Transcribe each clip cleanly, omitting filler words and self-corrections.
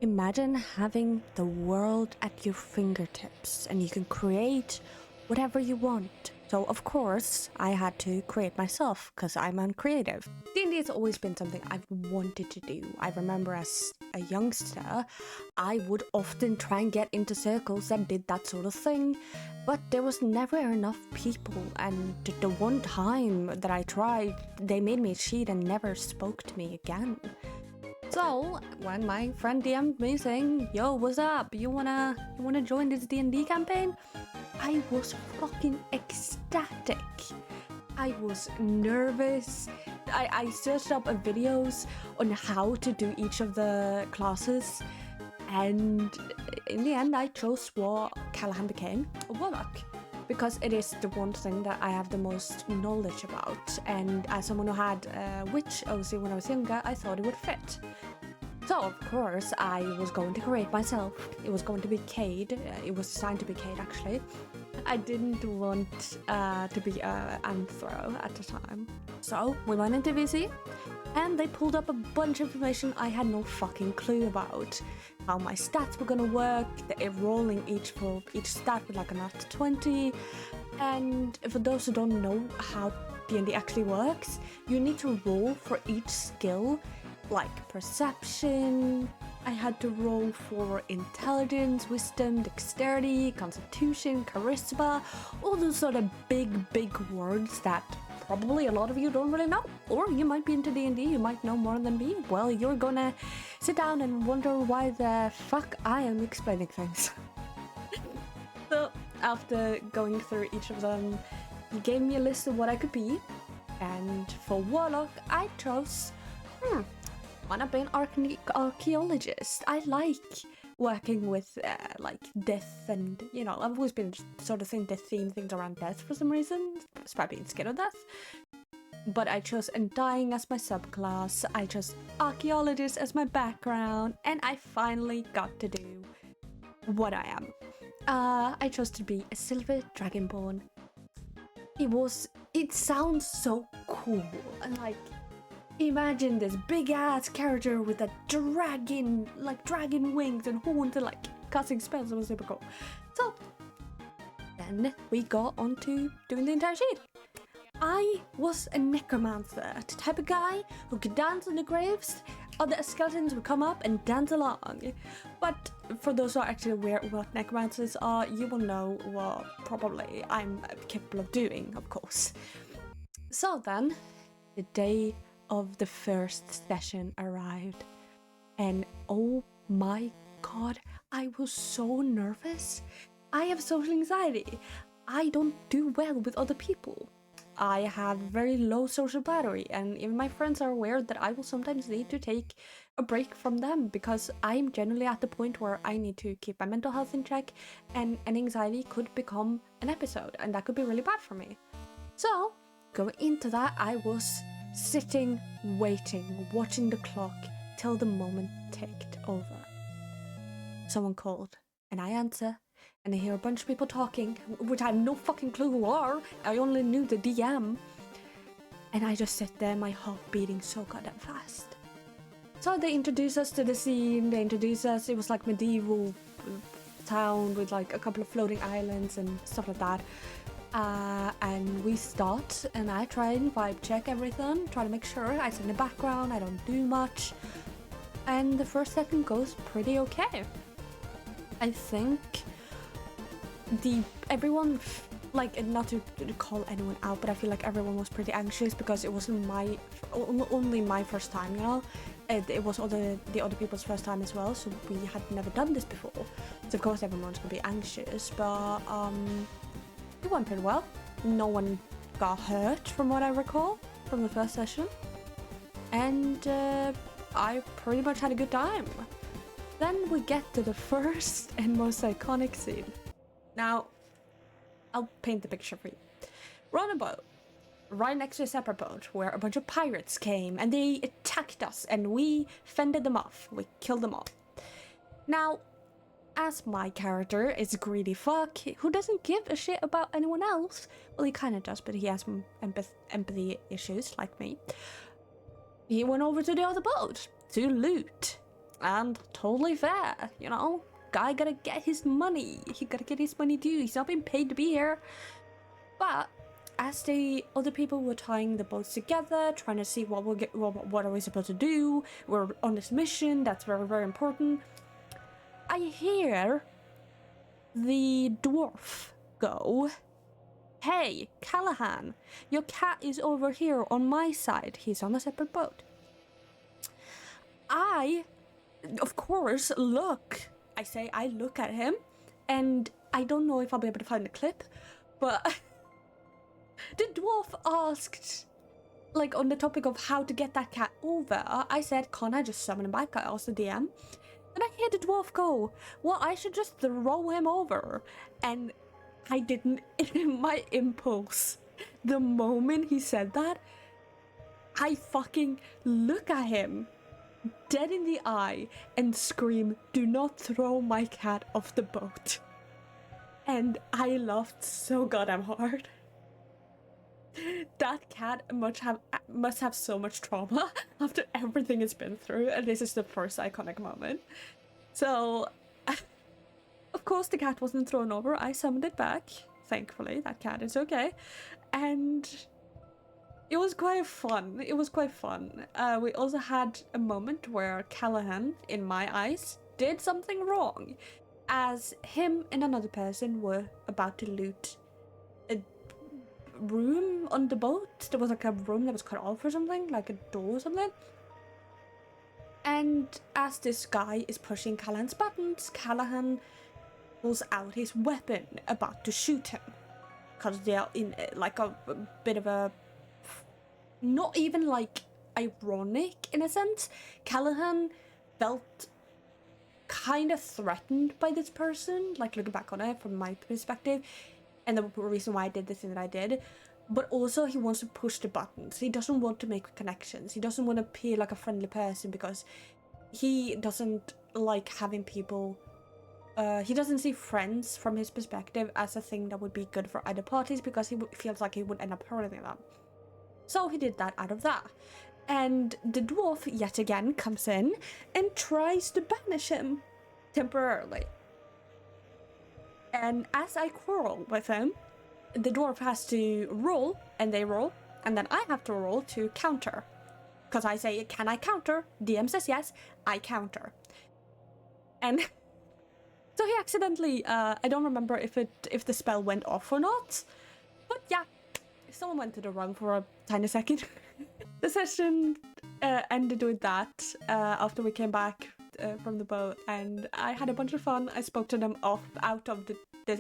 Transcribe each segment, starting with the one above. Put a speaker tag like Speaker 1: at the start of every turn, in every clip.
Speaker 1: Imagine having the world at your fingertips and you can create whatever you want. So of course I had to create myself because I'm uncreative. D&D has always been something I've wanted to do. I remember as a youngster I would often try and get into circles that did that sort of thing, but there was never enough people, and the one time that I tried they made me cheat and never spoke to me again. So when my friend DM'd me saying, "Yo, what's up? You wanna join this D&D campaign?" I was fucking ecstatic. I was nervous. I searched up videos on how to do each of the classes, and in the end I chose what Callahan became, a warlock, because it is the one thing that I have the most knowledge about, and as someone who had witch OC when I was younger, I thought it would fit. So of course I was going to create myself. It was going to be Cade. It was designed to be Cade actually. I didn't want to be Anthro at the time. So we went into VC and they pulled up a bunch of information I had no fucking clue about. How my stats were gonna work, the rolling each stat with like a nat 20. And for those who don't know how D&D actually works, you need to roll for each skill, like perception. I had to roll for intelligence, wisdom, dexterity, constitution, charisma, all those sort of big words that probably a lot of you don't really know. Or you might be into D&D, you might know more than me. Well, you're gonna sit down and wonder why the fuck I am explaining things. So after going through each of them, he gave me a list of what I could be. And for Warlock, I chose wanna be an archaeologist. I like working with like death, and you know, I've always been sort of saying themed things around death for some reason, despite being scared of death. But I chose Undying as my subclass, I chose archaeologist as my background, and I finally got to do what I am. I chose to be a silver dragonborn. It sounds so cool, and like, imagine this big ass character with a dragon, like dragon wings and horns and like casting spells. It was super cool. So then we got on to doing the entire sheet. I was a necromancer, the type of guy who could dance on the graves. Other skeletons would come up and dance along. But for those who are actually aware of what necromancers are, you will know what probably I'm capable of doing, of course. So then, the day of the first session arrived, and oh my god, I was so nervous. I have social anxiety. I don't do well with other people. I have very low social battery, and even my friends are aware that I will sometimes need to take a break from them because I'm generally at the point where I need to keep my mental health in check, and an anxiety could become an episode, and that could be really bad for me. So going into that, I was sitting, waiting, watching the clock till the moment ticked over. Someone called, and I answer, and I hear a bunch of people talking, which I have no fucking clue who are. I only knew the DM. And I just sit there, my heart beating so goddamn fast. So they introduced us to the scene, they introduced us, it was like medieval town with like a couple of floating islands and stuff like that. And we start, and I try and vibe check everything, try to make sure I sit in the background, I don't do much. And the first session goes pretty okay. I think everyone, like, not to call anyone out, but I feel like everyone was pretty anxious because it wasn't only my first time, you know? It was the other people's first time as well, so we had never done this before. So of course everyone's gonna be anxious, but it went pretty well. No one got hurt from what I recall from the first session. And I pretty much had a good time. Then we get to the first and most iconic scene. Now, I'll paint the picture for you. We're on a boat, right next to a separate boat, where a bunch of pirates came and they attacked us and we fended them off. We killed them all. Now, as my character is a greedy fuck who doesn't give a shit about anyone else, well, he kind of does, but he has some empathy issues like me. He went over to the other boat to loot. And totally fair, you know? Guy gotta get his money. He gotta get his money due. He's not being paid to be here. But as the other people were tying the boats together, trying to see what are we supposed to do, we're on this mission, that's very, very important. I hear the dwarf go, "Hey, Callahan, your cat is over here on my side. He's on a separate boat." I, of course, look. I look at him, and I don't know if I'll be able to find the clip, but the dwarf asked, like, on the topic of how to get that cat over, I said, "Can't I just summon him back?" I asked the DM. And I hear the dwarf go, "Well, I should just throw him over." And I didn't, in my impulse, the moment he said that, I fucking look at him dead in the eye and scream, "Do not throw my cat off the boat." And I laughed so goddamn hard. That cat must have so much trauma after everything it's been through, and this is the first iconic moment. So, of course the cat wasn't thrown over. I summoned it back. Thankfully, that cat is okay. And it was quite fun. We also had a moment where Callahan, in my eyes, did something wrong, as him and another person were about to loot a room on the boat. There was like a room that was cut off or something, like a door or something. And as this guy is pushing Callahan's buttons, Callahan pulls out his weapon, about to shoot him. Because they are in like a bit of a, not even like ironic in a sense. Callahan felt kind of threatened by this person, like looking back on it from my perspective, and the reason why I did the thing that I did. But also he wants to push the buttons. He doesn't want to make connections. He doesn't want to appear like a friendly person because he doesn't like having people, he doesn't see friends from his perspective as a thing that would be good for either parties, because he feels like he would end up hurting them. So he did that out of that. And the dwarf yet again comes in and tries to banish him temporarily. And as I quarrel with him, the dwarf has to roll, and they roll, and then I have to roll to counter. Because I say, "Can I counter?" DM says yes, I counter. And so he accidentally, I don't remember if the spell went off or not, but yeah, someone went to the run for a tiny second. The session ended with that after we came back from the boat, and I had a bunch of fun. I spoke to them out of the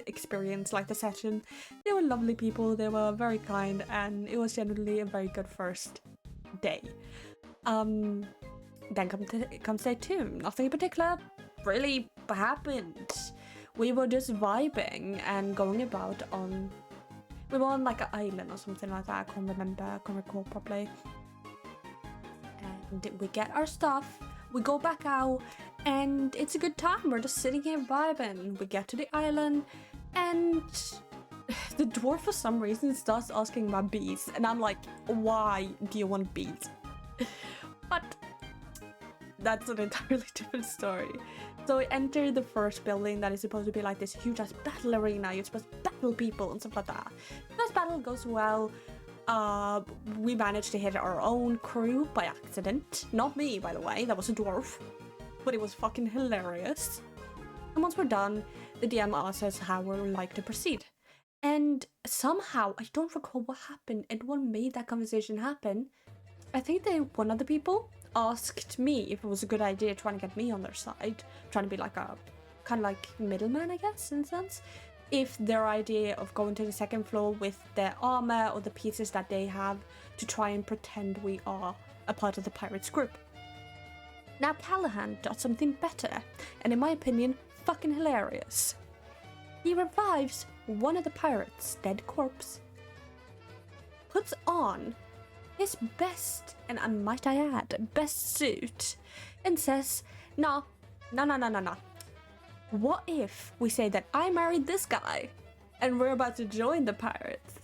Speaker 1: experience, like the session. They were lovely people, they were very kind, and it was generally a very good first day. Then comes day 2. Nothing in particular really happened. We were just vibing and going about on, we were on like an island or something like that. I can't recall properly. And we get our stuff, we go back out, and it's a good time. We're just sitting here vibing. We get to the island, and the dwarf for some reason starts asking about bees, and I'm like, "Why do you want bees?" But that's an entirely different story. So we enter the first building that is supposed to be like this huge ass battle arena. You're supposed to battle people and stuff like that. First battle goes well. We managed to hit our own crew by accident. Not me, by the way, that was a dwarf. But it was fucking hilarious. And once we're done, the DM asks us how we would like to proceed. And somehow, I don't recall what happened and what made that conversation happen. I think one of the people asked me if it was a good idea trying to get me on their side, trying to be like a kind of like middleman, I guess, in a sense. If their idea of going to the second floor with their armor or the pieces that they have to try and pretend we are a part of the pirates group. Now Callahan does something better, and in my opinion, fucking hilarious. He revives one of the pirates' dead corpse, puts on his best, and might I add, best suit, and says, No. What if we say that I married this guy and we're about to join the pirates?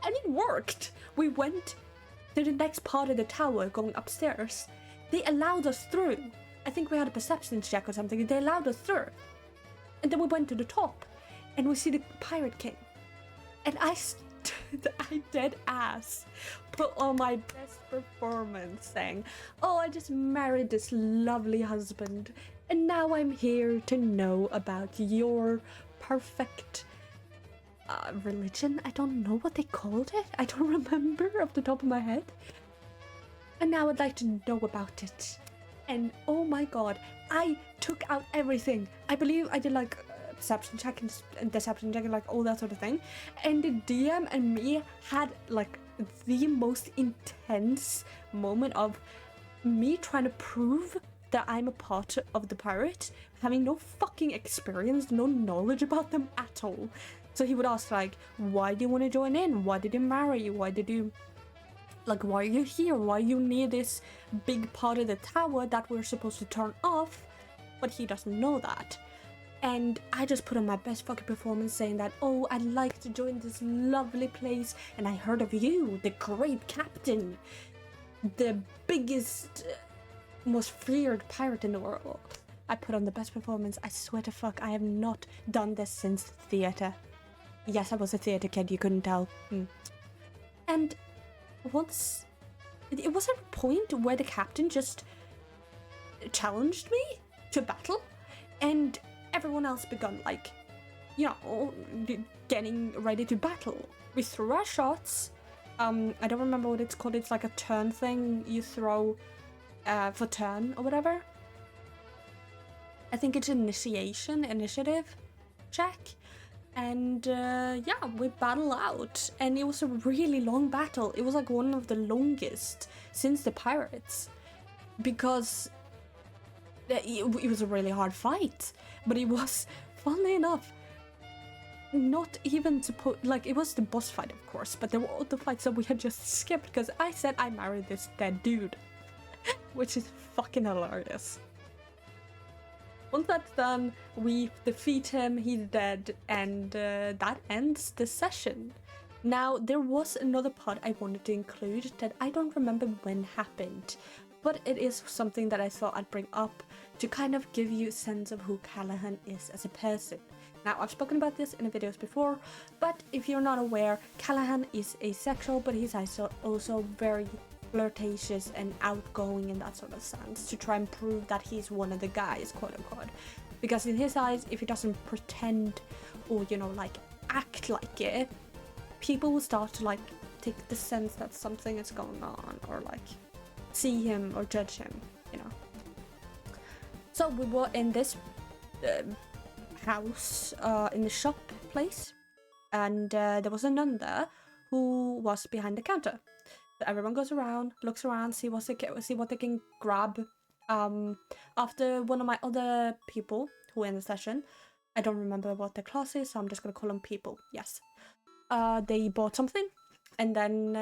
Speaker 1: And it worked. We went to the next part of the tower, going upstairs, They allowed us through. I think we had a perception check or something. They allowed us through. And then we went to the top. And we see the Pirate King. And I dead ass put on my best performance saying, oh, I just married this lovely husband. And now I'm here to know about your perfect religion. I don't know what they called it. I don't remember off the top of my head. And now I'd like to know about it. And oh my god, I took out everything. I believe I did like perception check and deception check and like all that sort of thing. And the DM and me had like the most intense moment of me trying to prove that I'm a part of the pirate, having no fucking experience, no knowledge about them at all. So he would ask like, why do you want to join in? Why did you marry? Why did you... Like, why are you here? Why you near this big part of the tower that we're supposed to turn off? But he doesn't know that. And I just put on my best fucking performance saying that, oh, I'd like to join this lovely place. And I heard of you, the great captain. The biggest, most feared pirate in the world. I put on the best performance. I swear to fuck, I have not done this since theatre. Yes, I was a theatre kid, you couldn't tell. And... once it was at a point where the captain just challenged me to battle, and everyone else begun like, you know, getting ready to battle. We threw our shots. I don't remember what it's called. It's like a turn thing you throw for turn or whatever. I think it's initiative check. And yeah, we battle out, and it was a really long battle. It was like one of the longest since the pirates, because it was a really hard fight. But it was, funnily enough, not even like, it was the boss fight, of course, but there were all the fights that we had just skipped because I said I married this dead dude, which is fucking hilarious. Once that's done, we defeat him, he's dead, and that ends the session. Now, there was another part I wanted to include that I don't remember when happened, but it is something that I thought I'd bring up to kind of give you a sense of who Callahan is as a person. Now, I've spoken about this in the videos before, but if you're not aware, Callahan is asexual, but he's also very flirtatious and outgoing in that sort of sense, to try and prove that he's one of the guys, quote unquote. Because in his eyes, if he doesn't pretend or, you know, like act like it, people will start to like take the sense that something is going on, or like see him or judge him, you know. So we were in this house, in the shop place, and there was a nun there who was behind the counter. Everyone goes around, looks around, see what they can grab. After one of my other people who were in the session, I don't remember what their class is, so I'm just gonna call them people. Yes, they bought something, and then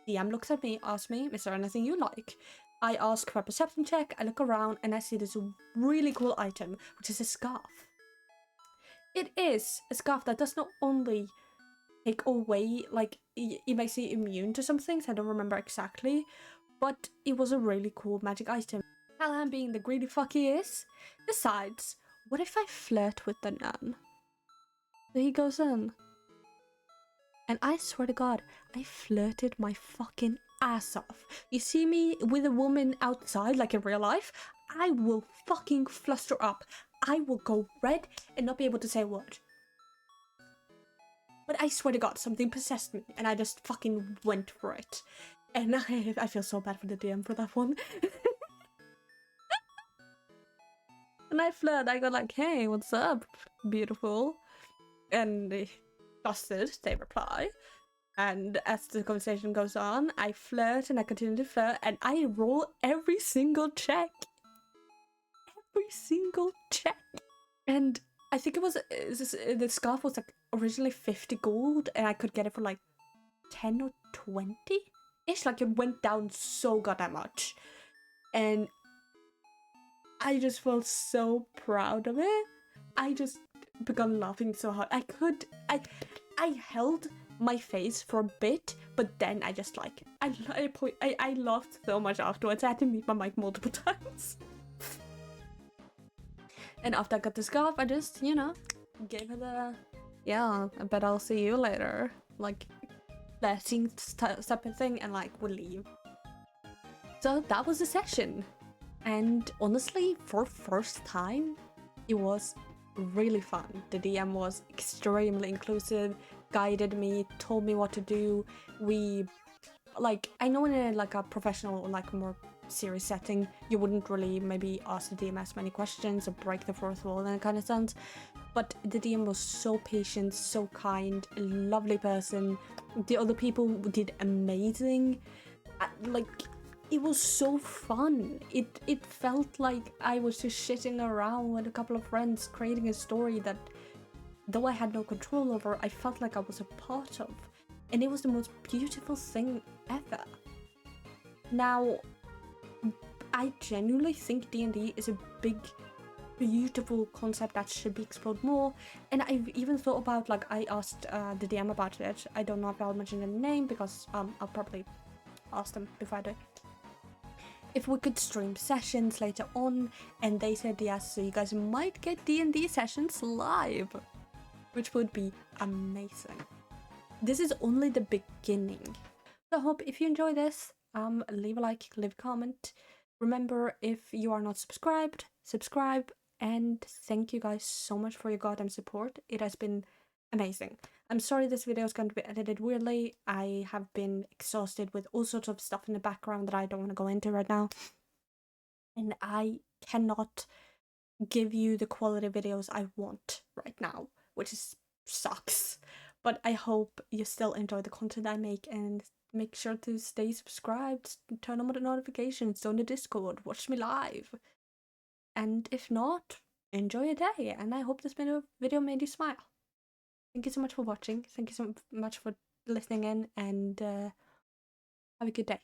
Speaker 1: DM looks at me, asks me, "Is there anything you like?" I ask for a perception check. I look around and I see this really cool item, which is a scarf. It is a scarf that does not only take away, like, it makes you immune to some things, I don't remember exactly, but it was a really cool magic item. Callahan, being the greedy fuck he is, decides, what if I flirt with the nun? So he goes in. And I swear to God, I flirted my fucking ass off. You see me with a woman outside, like in real life, I will fucking fluster up. I will go red and not be able to say a word. But I swear to God, something possessed me, and I just fucking went for it. And I feel so bad for the DM for that one. And I flirt, I go like, hey, what's up, beautiful? And they flustered, they reply. And as the conversation goes on, I flirt and I continue to flirt, and I roll every single check. Every single check. And I think it was, the scarf was like originally 50 gold, and I could get it for like 10 or 20-ish. Like, it went down so goddamn much. And I just felt so proud of it. I just began laughing so hard. I held my face for a bit, but then I I laughed so much afterwards. I had to mute my mic multiple times. And after I got the scarf, I just, you know, gave her the, yeah, I bet I'll see you later, like, blessing type of thing, and like, we'll leave. So that was the session. And honestly, for first time, it was really fun. The DM was extremely inclusive, guided me, told me what to do. We, like, I know in a, like a professional, like more serious setting, you wouldn't really maybe ask the DM as many questions or break the fourth wall in that kind of sense. But the DM was so patient, so kind, a lovely person. The other people did amazing. Like, it was so fun. It felt like I was just sitting around with a couple of friends creating a story that, though I had no control over, I felt like I was a part of. And it was the most beautiful thing ever. Now, I genuinely think D&D is a big, beautiful concept that should be explored more. And I've even thought about, like, I asked the DM about it. I don't know if I'll mention the name because I'll probably ask them before I do. If we could stream sessions later on, and they said yes, so you guys might get D&D sessions live, which would be amazing. This is only the beginning. So I hope if you enjoy this, leave a like, leave a comment. Remember, if you are not subscribed, subscribe, and thank you guys so much for your goddamn support. It has been amazing. I'm sorry this video is going to be edited weirdly. I have been exhausted with all sorts of stuff in the background that I don't want to go into right now. And I cannot give you the quality videos I want right now, which sucks. But I hope you still enjoy the content I make, and make sure to stay subscribed, turn on the notifications, join the Discord, watch me live. And if not, enjoy your day, and I hope this video made you smile. Thank you so much for watching. Thank you so much for listening in, and have a good day.